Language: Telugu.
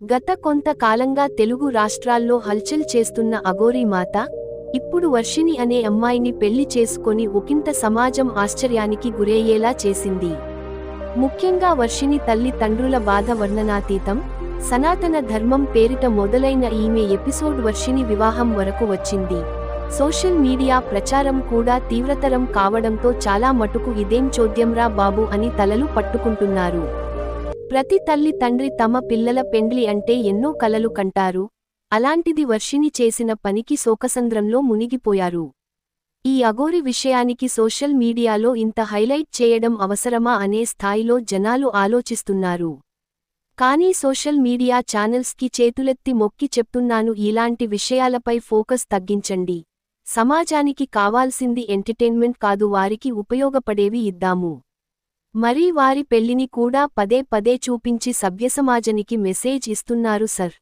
గత కొంత కాలంగా తెలుగు రాష్ట్రాల్లో హల్చల్ చేస్తున్న అఘోరీ మాత ఇప్పుడు వర్షిణి అనే అమ్మాయిని పెళ్లి చేసుకొని ఒకింత సమాజం ఆశ్చర్యానికి గురయ్యేలా చేసింది. ముఖ్యంగా వర్షిణి తల్లి తండ్రుల బాధ వర్ణనాతీతం. సనాతన ధర్మం పేరిట మొదలైన ఈమె ఎపిసోడ్ వర్షిణి వివాహం వరకు వచ్చింది. సోషల్ మీడియా ప్రచారం కూడా తీవ్రతరం కావడంతో చాలా మటుకు ఇదేం చోద్యంరా బాబు అని తలలు పట్టుకుంటున్నారు. ప్రతి తల్లి తండ్రి తమ పిల్లల పెండ్లి అంటే ఎన్నో కలలు కంటారు. అలాంటిది వర్షిణి చేసిన పనికి శోకసంద్రంలో మునిగిపోయారు. ఈ అఘోరి విషయానికి సోషల్ మీడియాలో ఇంత హైలైట్ చేయడం అవసరమా అనే స్థాయిలో జనాలు ఆలోచిస్తున్నారు. కానీ సోషల్ మీడియా ఛానల్స్కి చేతులెత్తి మొక్కి చెప్తున్నాను, ఇలాంటి విషయాలపై ఫోకస్ తగ్గించండి. సమాజానికి కావాల్సింది ఎంటర్టైన్మెంట్ కాదు, వారికి ఉపయోగపడేవి ఇద్దాము. మరీ వారి పెళ్లిని కూడా పదే పదే చూపించి సభ్యసమాజానికి మెసేజ్ ఇస్తున్నారు సర్.